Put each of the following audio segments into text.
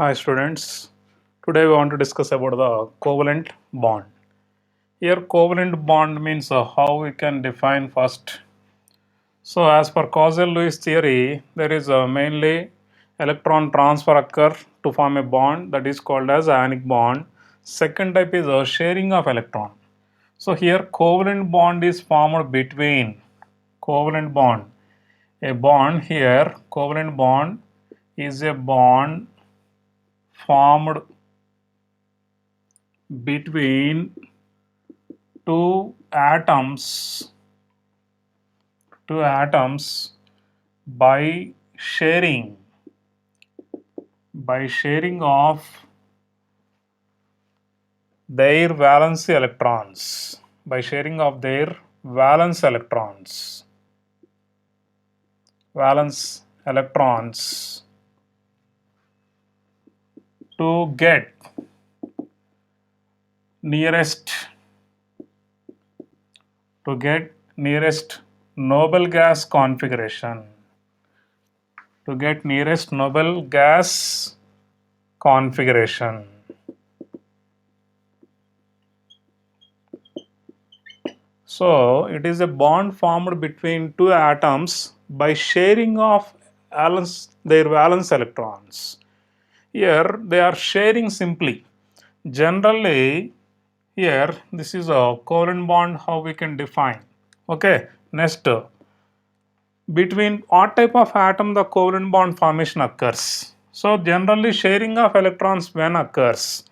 Hi students, today we want to discuss about the covalent bond. Here covalent bond means how we can define first. So as per Clausius-Lewis theory, there is mainly electron transfer occur to form a bond that is called as ionic bond. Second type is sharing of electron. So here covalent bond is formed between covalent bond. A bond here, covalent bond is a bond formed between two atoms two atoms by sharing of their valence electrons by sharing of their valence electrons valence electrons to get nearest noble gas configuration to get nearest noble gas configuration. So it is a bond formed between two atoms by sharing of their valence electrons. Here they are sharing simply. Generally, here this is a covalent bond how we can define. Okay, next between what type of atom the covalent bond formation occurs. So generally sharing of electrons when occurs.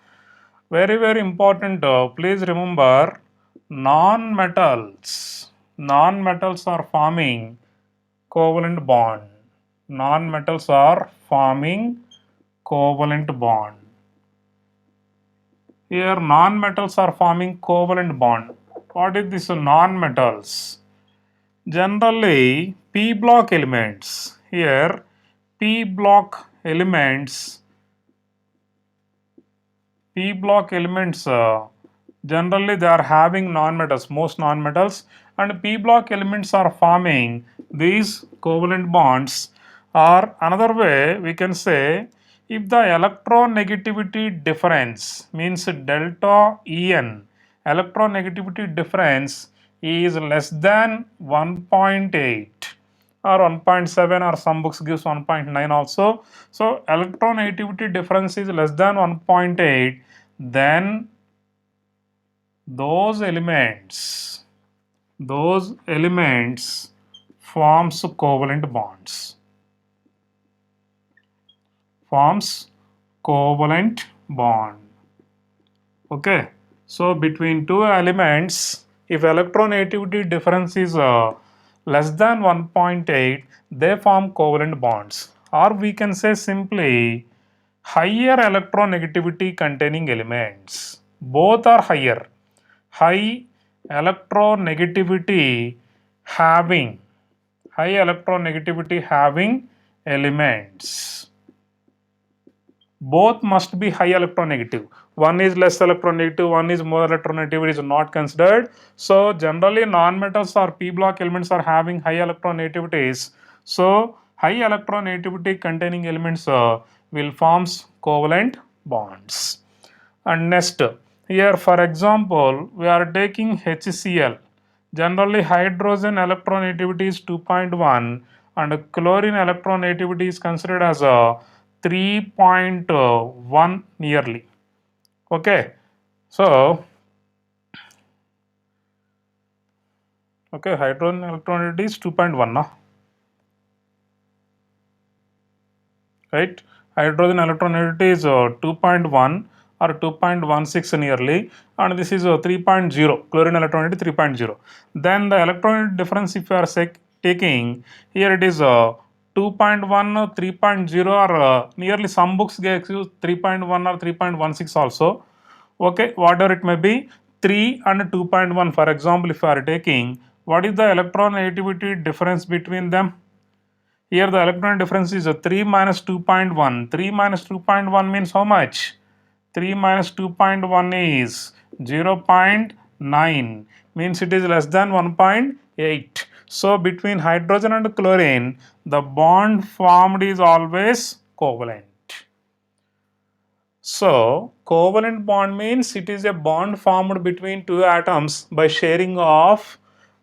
Very important. Please remember non-metals. Non-metals are forming covalent bond. Non-metals are forming covalent bond. Here non-metals are forming covalent bond. What is this non-metals? Generally p block elements. Here p block elements p block elements generally they are having nonmetals, most nonmetals, and p block elements are forming these covalent bonds. Or another way we can say, if the electronegativity difference means delta En, electronegativity difference is less than 1.8 or 1.7, or some books gives 1.9 also. So electronegativity difference is less than 1.8, then those elements forms covalent bonds. Forms covalent bond. Okay. So between two elements, if electronegativity difference is less than 1.8, they form covalent bonds. Or we can say simply higher electronegativity containing elements. Both are higher. High electronegativity having elements, both must be high electronegative. One is less electronegative, one is more electronegative, it is not considered. So generally non-metals or p block elements are having high electronegativities. So high electronegativity containing elements will forms covalent bonds. And next, here for example we are taking HCl. Generally hydrogen electronegativity is 2.1 and chlorine electronegativity is considered as a 3.1 nearly. Okay, so hydrogen electronegativity is 2.1 now, right? Hydrogen electronegativity is 2.1 or 2.16 nearly, and this is 3.0, chlorine electronegativity 3.0. Then the electron difference, if you are taking here, it is 2.1, 3.0, or nearly some books give you 3.1 or 3.16 also. Okay, whatever it may be, 3 and 2.1. For example, if you are taking, what is the electron negativity difference between them? Here the electron difference is 3 minus 2.1. 3 minus 2.1 means how much? 3 minus 2.1 is 0.9, means it is less than 1.8. So between hydrogen and chlorine, the bond formed is always covalent. So covalent bond means it is a bond formed between two atoms by sharing of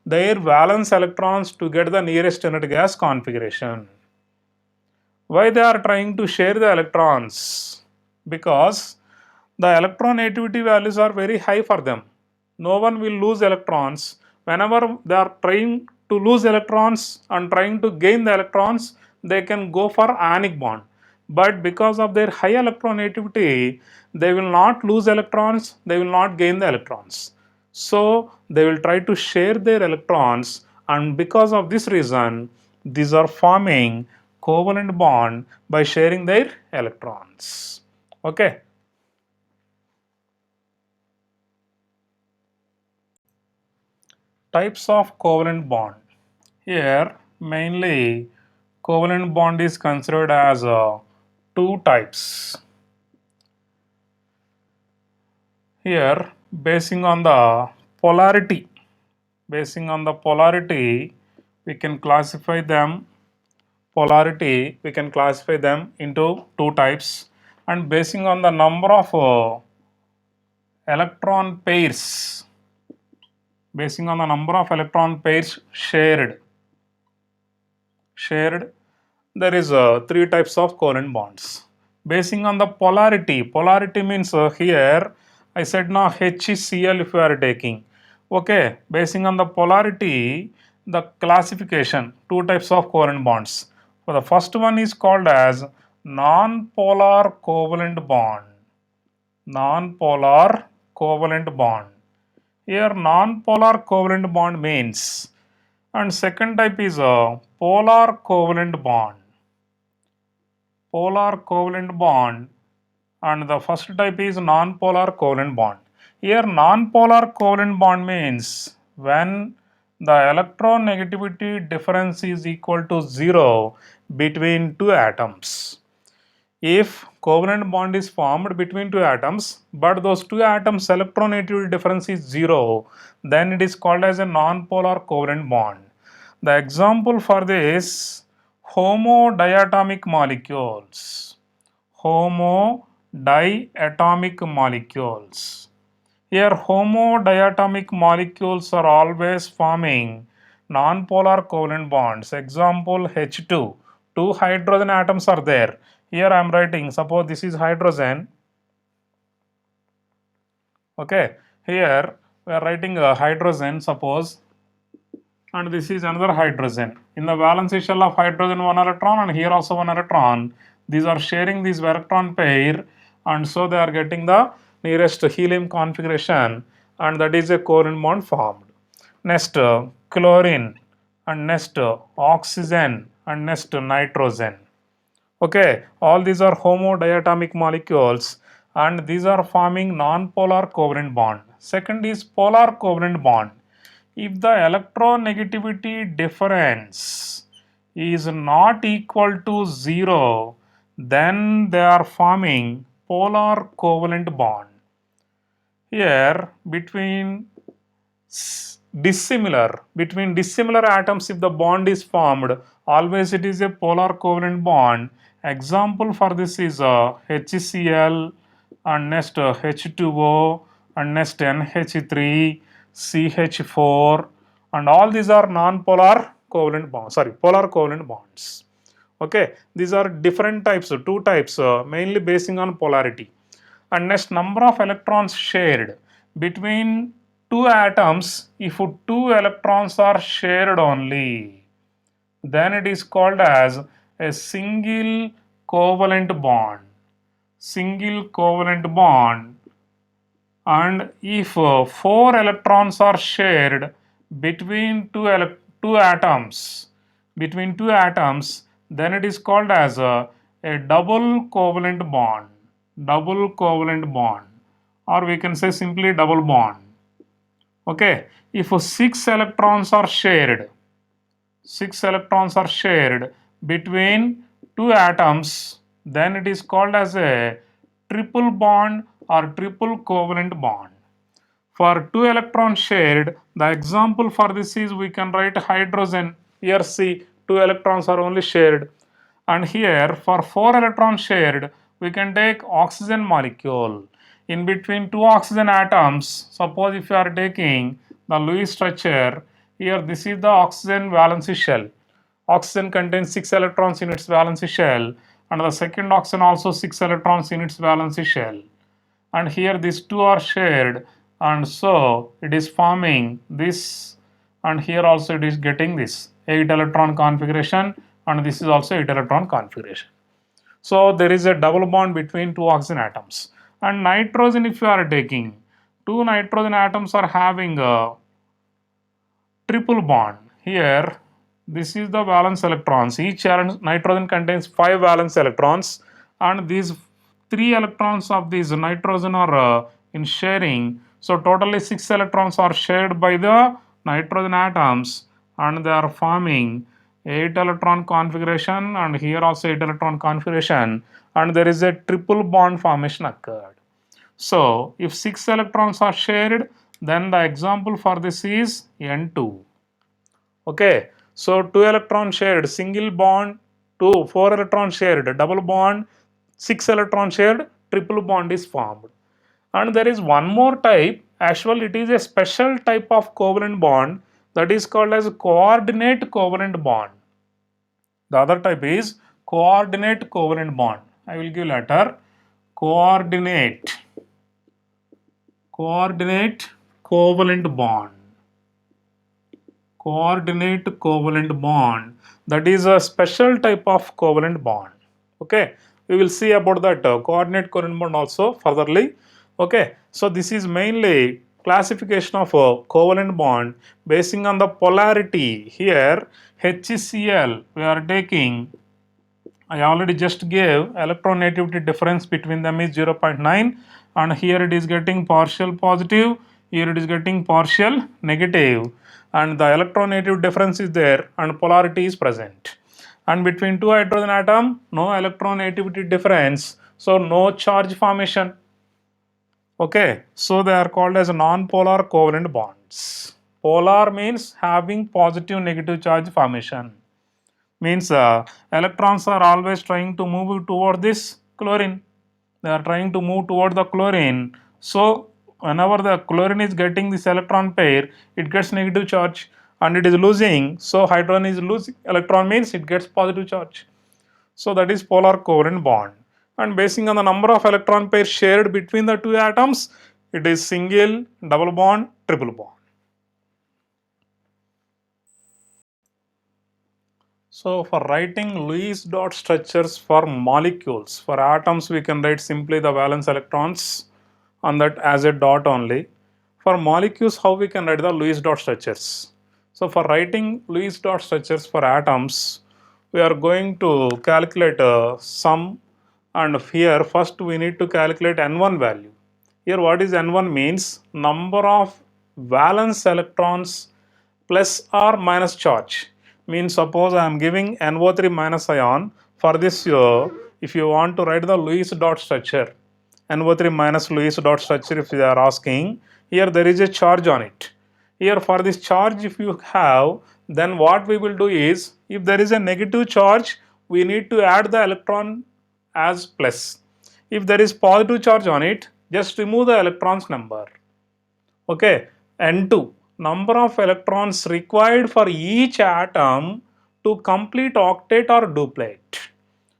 their valence electrons to get the nearest inert gas configuration. Why they are trying to share the electrons? Because the electronegativity values are very high for them. No one will lose electrons. Whenever they are trying to lose electrons and trying to gain the electrons, they can go for ionic bond. But because of their high electronegativity, they will not lose electrons, they will not gain the electrons. So they will try to share their electrons, and because of this reason, these are forming covalent bond by sharing their electrons. Okay. Types of covalent bond. Here, mainly covalent bond is considered as two types. Here, polarity, basing on the polarity, we can classify them. We can classify them into two types, and basing on the number of electron pairs, shared, there is three types of covalent bonds. Basing on the polarity means here I said now HCl if you are taking. Okay, basing on the polarity, the classification, two types of covalent bonds. So the first one is called as non-polar covalent bond. Non-polar covalent bond. Here non-polar covalent bond means, and second type is a polar covalent bond. Polar covalent bond, and the first type is non-polar covalent bond. Here non-polar covalent bond means when the electronegativity difference is equal to 0 between two atoms. If covalent bond is formed between two atoms, but those two atoms electronegativity difference is 0, then it is called as a non-polar covalent bond. The example for this, homodiatomic molecules. Homodiatomic molecules. Here homodiatomic molecules are always forming non-polar covalent bonds. Example H2. Two hydrogen atoms are there. Here I am writing, suppose this is hydrogen. Okay. Here we are writing a hydrogen, suppose, and this is another hydrogen. In the valence shell of hydrogen, one electron, and here also one electron. These are sharing this electron pair, and so they are getting the nearest helium configuration, and that is a covalent bond formed. Next, chlorine, and next, oxygen, and next, nitrogen. Okay, all these are homodiatomic molecules, and these are forming non-polar covalent bond. Second is polar covalent bond. If the electronegativity difference is not equal to 0, then they are forming polar covalent bond. Here between dissimilar atoms, if the bond is formed, always it is a polar covalent bond. Example for this is HCl, and next H2O, and next NH3, CH4, and all these are non-polar covalent bonds, polar covalent bonds. Okay, these are different types, two types, mainly basing on polarity. And next, number of electrons shared between two atoms. If two electrons are shared only, then it is called as a single covalent bond. Single covalent bond. And if four electrons are shared between two atoms, then it is called as a double covalent bond. Double covalent bond, or we can say simply double bond. Okay, if six electrons are shared between two atoms, then it is called as a triple bond or triple covalent bond. For two electrons shared, the example for this is we can write hydrogen. Here see, two electrons are only shared. And here for four electrons shared, we can take oxygen molecule. In between two oxygen atoms, suppose if you are taking the Lewis structure, here this is the oxygen valency shell. Oxygen contains 6 electrons in its valency shell, and the second oxygen also 6 electrons in its valency shell. And here these two are shared, and so it is forming this, and here also it is getting this 8 electron configuration, and this is also 8 electron configuration. So there is a double bond between two oxygen atoms. And nitrogen, if you are taking, two nitrogen atoms are having a triple bond. Here, this is the valence electrons. Each nitrogen contains 5 valence electrons, and these 3 electrons of these nitrogen are in sharing. So totally 6 electrons are shared by the nitrogen atoms, and they are forming 8 electron configuration, and here also 8 electron configuration, and there is a triple bond formation occurred. So if 6 electrons are shared, then the example for this is N2. Okay, so 2 electron shared single bond, 2 4 electron shared double bond, 6 electron shared triple bond is formed. And there is one more type. Actually, it is a special type of covalent bond that is called as coordinate covalent bond. The other type is coordinate covalent bond. I will give later. Coordinate covalent bond. Coordinate covalent bond, that is a special type of covalent bond. Okay, we will see about that coordinate covalent bond also furtherly. Okay, so this is mainly classification of a covalent bond basing on the polarity. Here HCl we are taking, I already just gave electronegativity difference between them is 0.9, and here it is getting partial positive, here it is getting partial negative, and the electronegative difference is there and polarity is present. And between two hydrogen atom, no electronegativity difference, so no charge formation. Okay, so they are called as non-polar covalent bonds. Polar means having positive negative charge formation, means electrons are always trying to move toward this chlorine. They are trying to move toward the chlorine. So whenever the chlorine is getting this electron pair, it gets negative charge and it is losing. So hydrogen is losing electron means it gets positive charge. So that is polar covalent bond. And basing on the number of electron pairs shared between the two atoms, it is single, double bond, triple bond. So for writing Lewis dot structures for molecules, for atoms we can write simply the valence electrons on that as a dot only. For molecules, how we can write the Lewis dot structures? So for writing Lewis dot structures for atoms, we are going to calculate sum, and here first we need to calculate N1 value. Here what is N1 means? Number of valence electrons plus or minus charge. Means suppose I am giving NO3 minus ion. For this, if you want to write the Lewis dot structure, NO3 minus Lewis dot structure, if you are asking, here there is a charge on it. Here for this charge, if you have, then what we will do is, if there is a negative charge, we need to add the electron as plus. If there is positive charge on it, just remove the electrons number. Okay, N2, number of electrons required for each atom to complete octet or duplet.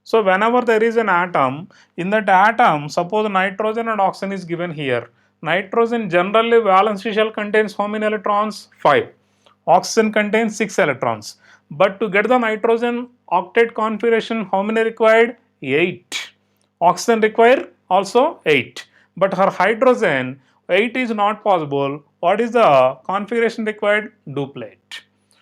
So whenever there is an atom, in that atom, suppose nitrogen and oxygen is given here. Nitrogen generally valence shell contains how many electrons? 5. Oxygen contains 6 electrons. But to get the nitrogen octet configuration, how many required? 8. Oxygen require also 8. But for hydrogen, 8 is not possible. What is the configuration required? Duplet.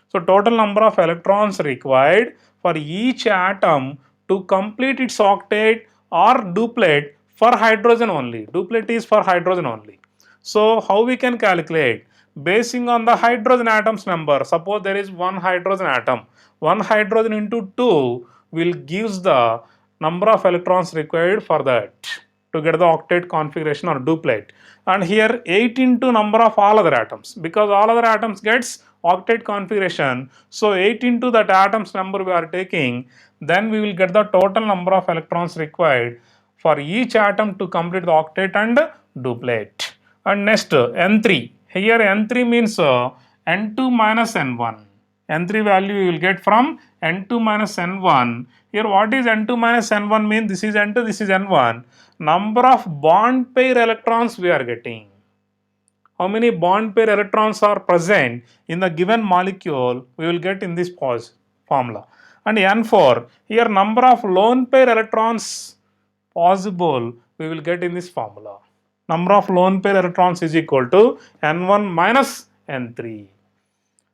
So total number of electrons required for each atom to complete its octet or duplet for hydrogen only. Duplet is for hydrogen only. So how we can calculate? Basing on the hydrogen atoms number. Suppose there is one hydrogen atom. One hydrogen into 2 will gives the number of electrons required for that to get the octet configuration or duplet. And here 8 into number of all other atoms, because all other atoms gets octet configuration. So 8 into that atoms number we are taking, then we will get the total number of electrons required for each atom to complete the octet and duplet. And next N3. Here N3 means N2 minus N1. N3 value you will get from N2 minus N1. Here what is N2 minus N1 mean? This is N2, this is N1. Number of bond pair electrons we are getting. How many bond pair electrons are present in the given molecule we will get in this formula. And N4, here number of lone pair electrons possible we will get in this formula. Number of lone pair electrons is equal to N1 minus N3.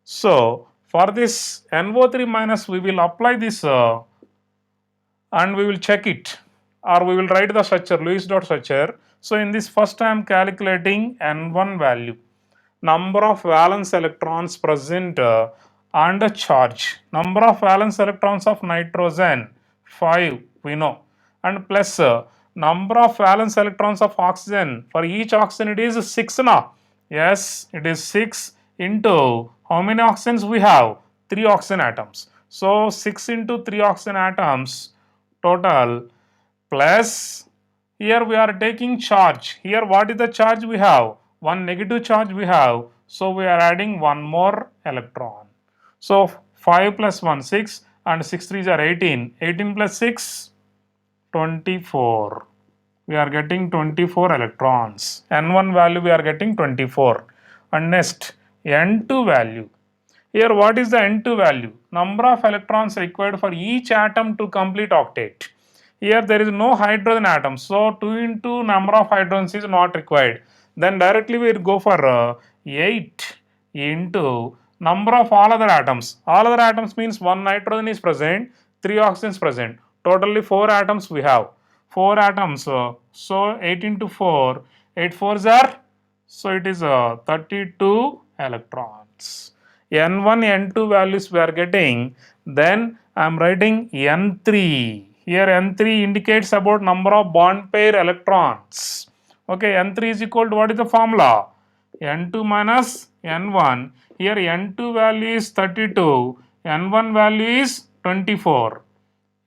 So for this NO3 minus we will apply this and we will check it, or we will write the structure, Lewis dot structure. So in this first I am calculating N1 value, number of valence electrons present and the charge. Number of valence electrons of nitrogen 5 we know, and plus number of valence electrons of oxygen. For each oxygen it is 6 now. Yes, it is 6 into how many oxygens we have? 3 oxygen atoms. So 6 into 3 oxygen atoms total, plus here we are taking charge. Here what is the charge we have? One negative charge we have. So we are adding one more electron. So 5 plus 1 6 and 6 3s are 18. 18 plus 6 24. We are getting 24 electrons. N1 value we are getting 24. And next N2 value. Here what is the N2 value? Number of electrons required for each atom to complete octet. Here there is no hydrogen atom, so 2 into number of hydrogens is not required. Then directly we will go for 8 into number of all other atoms. All other atoms means 1 nitrogen is present, 3 oxygens present. Totally 4 atoms we have. 4 atoms, so 8 into 4, 8 4s are, so it is 32 electrons. N1, N2 values we are getting, then I am writing N3. Here N3 indicates about number of bond pair electrons. Okay, N3 is equal to what is the formula? N2 minus N1. Here N2 value is 32, N1 value is 24.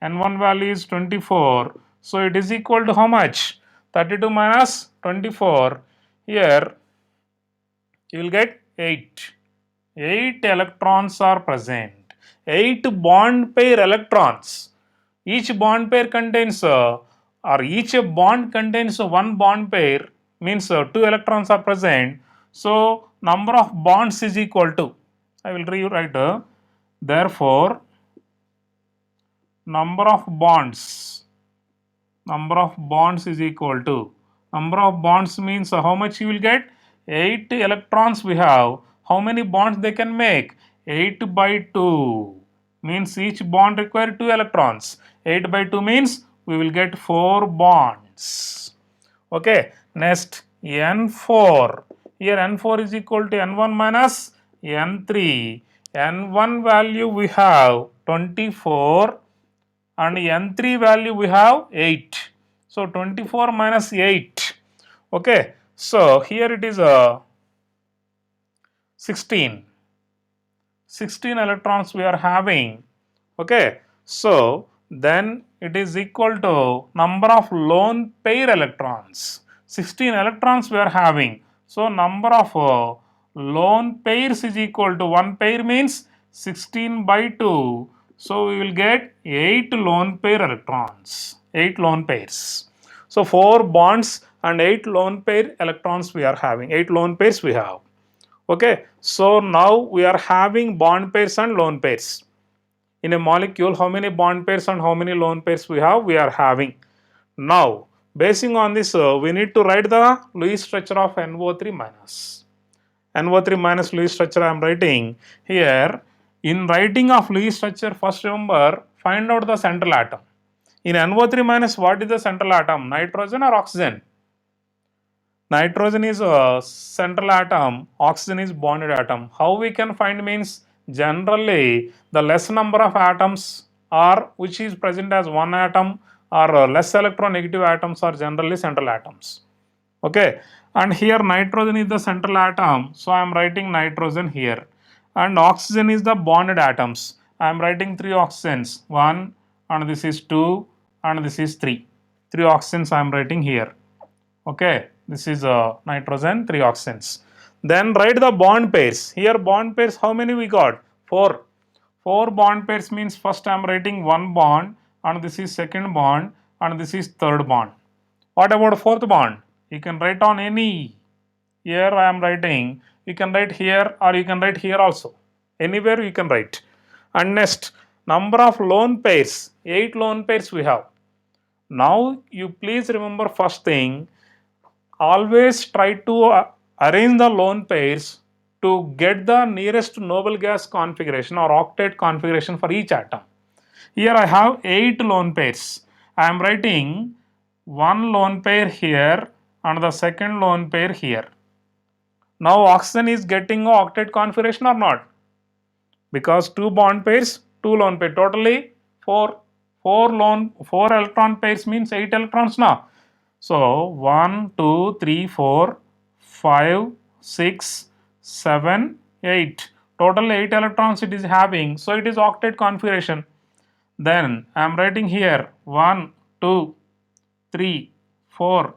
N1 value is 24. So it is equal to how much? 32 minus 24. Here you will get 8. 8 electrons are present. 8 bond pair electrons. Each bond pair contains or each bond contains one bond pair, means 2 electrons are present. So number of bonds is equal to, I will rewrite, therefore number of bonds is equal to, number of bonds means how much you will get? 8 electrons we have. How many bonds they can make? 8 by 2 means each bond require 2 electrons. 8 by 2 means we will get 4 bonds. Okay, next N4. Here N4 is equal to N1 minus N3. N1 value we have 24 and N3 value we have 8. So 24 minus 8. Okay, so here it is 16. 16 electrons we are having. Okay, so then it is equal to number of lone pair electrons. 16 electrons we are having. So number of lone pairs is equal to, one pair means 16 by 2. So we will get 8 lone pair electrons. 8 lone pairs. So 4 bonds and 8 lone pair electrons we are having. 8 lone pairs we have. Okay, so now we are having bond pairs and lone pairs. In a molecule, how many bond pairs and how many lone pairs we have? We are having. Now, basing on this, we need to write the Lewis structure of NO3 minus. NO3 minus Lewis structure I am writing here. In writing of Lewis structure, first remember, find out the central atom. In NO3 minus, what is the central atom? Nitrogen or oxygen? Nitrogen is a central atom, oxygen is bonded atom. How we can find means, generally the less number of atoms are which is present as one atom, or less electronegative atoms are generally central atoms. Okay, and here nitrogen is the central atom, so I am writing nitrogen here, and oxygen is the bonded atoms. I am writing 3 oxygens, 1 and this is 2 and this is 3. 3 oxygens I am writing here. Okay, this is nitrogen, 3 oxygens. Then write the bond pairs. Here bond pairs, how many we got? 4. 4 bond pairs means first I am writing one bond, and this is second bond, and this is third bond. What about fourth bond? You can write on any. Here I am writing. You can write here or you can write here also. Anywhere you can write. And next, number of lone pairs. 8 lone pairs we have. Now you please remember first thing. Always try to arrange the lone pairs to get the nearest noble gas configuration or octet configuration for each atom. Here I have 8 lone pairs. I am writing one lone pair here and the second lone pair here. Now oxygen is getting a octet configuration or not? Because 2 bond pairs, 2 lone pair, totally 4 electron pairs means 8 electrons now. So 1, 2, 3, 4, 5, 6, 7, 8. Total 8 electrons it is having. So it is octet configuration. Then I am writing here 1, 2, 3, 4,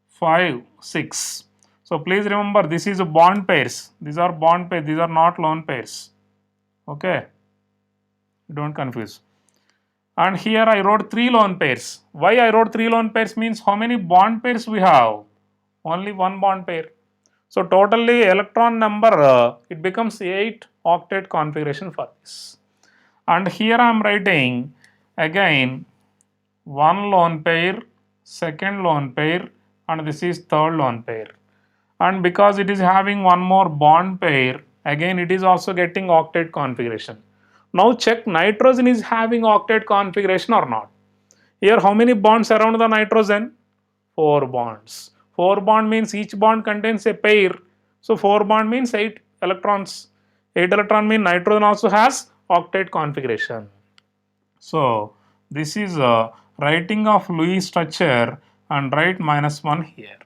5, 6. So please remember this is bond pairs. These are bond pairs. These are not lone pairs. Okay. Don't confuse. And here I wrote 3 lone pairs. Why I wrote 3 lone pairs means how many bond pairs we have? Only one bond pair. So totally electron number it becomes 8 octet configuration for this. And here I am writing again one lone pair, second lone pair, and this is third lone pair. And because it is having one more bond pair, again it is also getting octet configuration. Now check nitrogen is having octet configuration or not. Here how many bonds around the nitrogen? 4 bonds. 4 bond means each bond contains a pair. So 4 bond means 8 electrons. 8 electron means nitrogen also has octet configuration. So this is a writing of Lewis structure and write -1 here.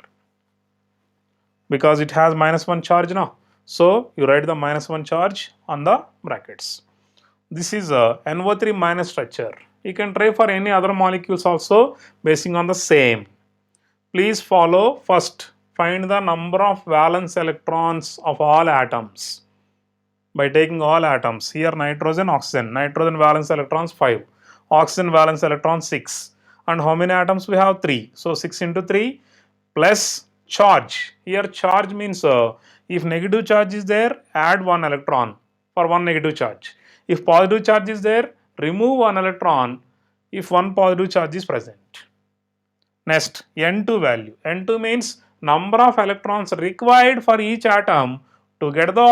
Because it has -1 charge now. So you write the -1 charge on the brackets. This is a NO3 minus structure. You can try for any other molecules also basing on the same. Please follow first. Find the number of valence electrons of all atoms. By taking all atoms. Here nitrogen, oxygen. Nitrogen valence electrons 5. Oxygen valence electrons 6. And how many atoms we have? 3. So 6 into 3 plus charge. Here charge means if negative charge is there, add 1 electron for 1 negative charge. If positive charge is there, remove 1 electron if 1 positive charge is present. Next, N2 value. N2 means number of electrons required for each atom to get the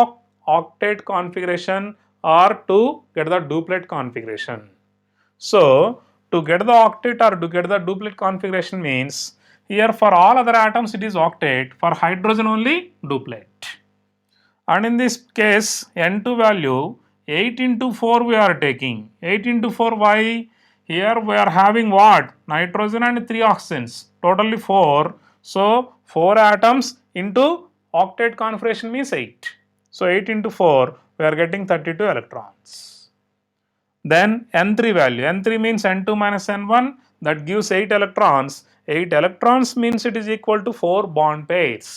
octet configuration or to get the duplet configuration. So, to get the octet or to get the duplet configuration means here for all other atoms it is octet, for hydrogen only duplet. And in this case N2 value 8 into 4 we are taking. 8 into 4 why? Here we are having what? Nitrogen and 3 oxygens. Totally 4. So 4 atoms into octet configuration means 8. So 8 into 4 we are getting 32 electrons. Then N3 value. N3 means N2 minus N1 that gives 8 electrons. 8 electrons means it is equal to 4 bond pairs.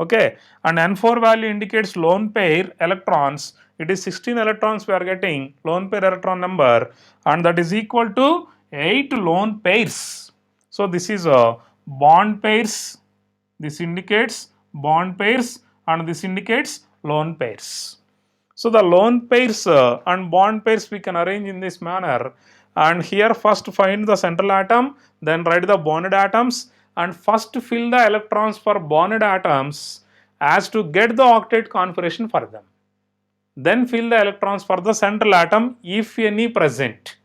Okay, and N4 value indicates lone pair electrons. It is 16 electrons we are getting, lone pair electron number, and that is equal to 8 lone pairs. So this is a bond pairs. This indicates bond pairs and this indicates lone pairs. So the lone pairs and bond pairs we can arrange in this manner. And here first find the central atom, then write the bonded atoms, and first fill the electrons for bonded atoms as to get the octet configuration for them. Then fill the electrons for the central atom if any present.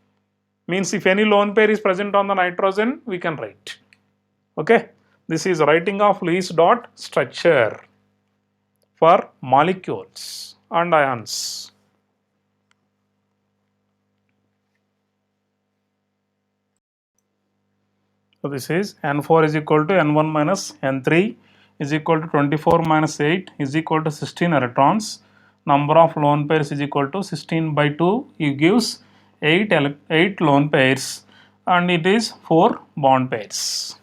Means if any lone pair is present on the nitrogen, we can write. Okay, this is writing of Lewis dot structure for molecules and ions. So this is N4 is equal to N1 minus N3 is equal to 24 minus 8 is equal to 16 electrons. Number of lone pairs is equal to 16 by 2. It gives 8 lone pairs. and it is 4 bond pairs.